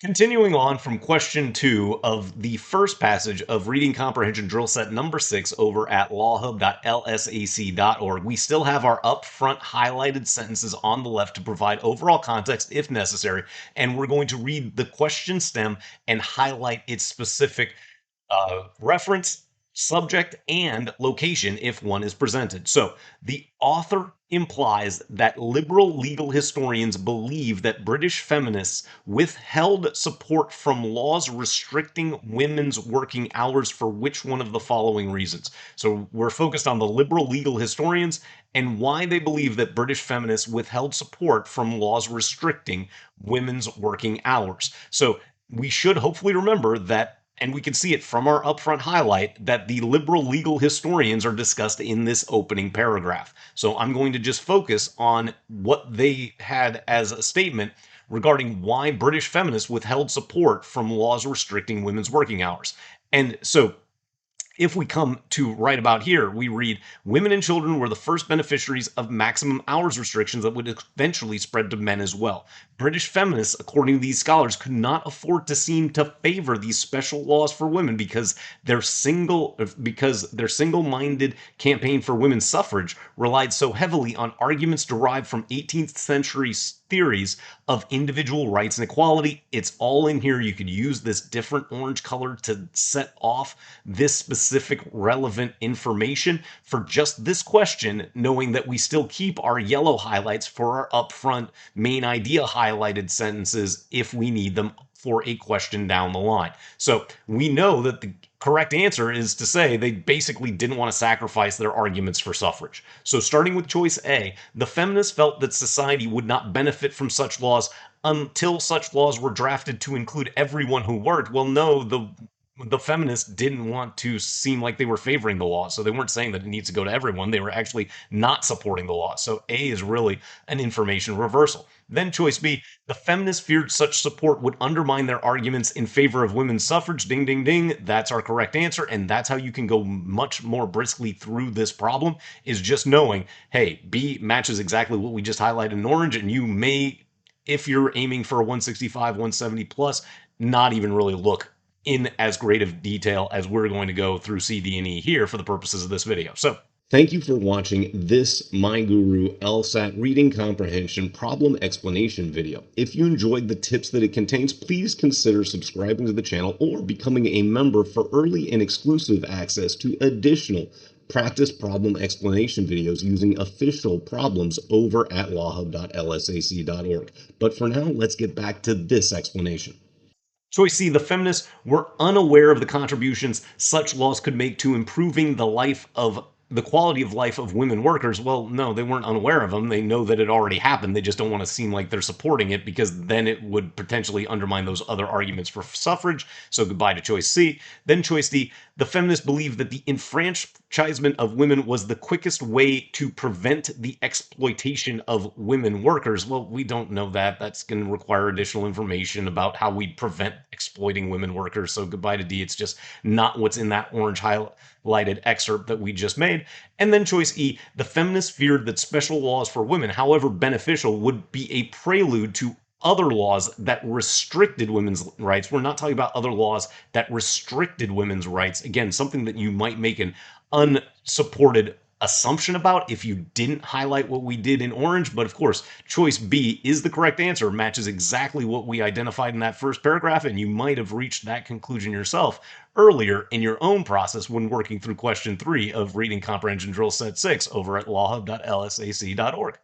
Continuing on from question 2 of the first passage of Reading Comprehension Drill Set number 6 over at lawhub.lsac.org, we still have our upfront highlighted sentences on the left to provide overall context if necessary, and we're going to read the question stem and highlight its specific reference, subject, and location if one is presented. So the author implies that liberal legal historians believe that British feminists withheld support from laws restricting women's working hours for which one of the following reasons. So we're focused on the liberal legal historians and why they believe that British feminists withheld support from laws restricting women's working hours. So we should hopefully remember that, and we can see it from our upfront highlight, that the liberal legal historians are discussed in this opening paragraph. So I'm going to just focus on what they had as a statement regarding why British feminists withheld support from laws restricting women's working hours. And so if we come to right about here, we read, women and children were the first beneficiaries of maximum hours restrictions that would eventually spread to men as well. British feminists, according to these scholars, could not afford to seem to favor these special laws for women because their single-minded campaign for women's suffrage relied so heavily on arguments derived from 18th century theories of individual rights and equality. It's all in here. You could use this different orange color to set off this specific relevant information for just this question, knowing that we still keep our yellow highlights for our upfront main idea highlighted sentences if we need them for a question down the line. So we know that the correct answer is to say they basically didn't want to sacrifice their arguments for suffrage. So starting with choice A, the feminists felt that society would not benefit from such laws until such laws were drafted to include everyone who worked. Well, no, the feminists didn't want to seem like they were favoring the law. So they weren't saying that it needs to go to everyone. They were actually not supporting the law. So A is really an information reversal. Then choice B, the feminists feared such support would undermine their arguments in favor of women's suffrage. Ding, ding, ding. That's our correct answer. And that's how you can go much more briskly through this problem, is just knowing, hey, B matches exactly what we just highlighted in orange. And you may, if you're aiming for a 165, 170 plus, not even really look in as great of detail as we're going to go through C, D, and E here for the purposes of this video. So thank you for watching this MyGuru LSAT Reading Comprehension Problem Explanation video. If you enjoyed the tips that it contains, please consider subscribing to the channel or becoming a member for early and exclusive access to additional practice problem explanation videos using official problems over at lawhub.lsac.org. But for now, let's get back to this explanation. Choice C, the feminists were unaware of the contributions such laws could make to improving the quality of life of women workers. Well, no, they weren't unaware of them. They know that it already happened. They just don't want to seem like they're supporting it because then it would potentially undermine those other arguments for suffrage. So goodbye to choice C. Then choice D, the feminists believed that the enfranchisement of women was the quickest way to prevent the exploitation of women workers. Well, we don't know that. That's going to require additional information about how we prevent exploiting women workers. So goodbye to D. It's just not what's in that orange highlighted excerpt that we just made. And then choice E, the feminists feared that special laws for women, however beneficial, would be a prelude to other laws that restricted women's rights. We're not talking about other laws that restricted women's rights. Again, something that you might make an unsupported assumption about if you didn't highlight what we did in orange. But of course, choice B is the correct answer, matches exactly what we identified in that first paragraph, and you might have reached that conclusion yourself earlier in your own process when working through question 3 of Reading Comprehension Drill Set 6 over at lawhub.lsac.org.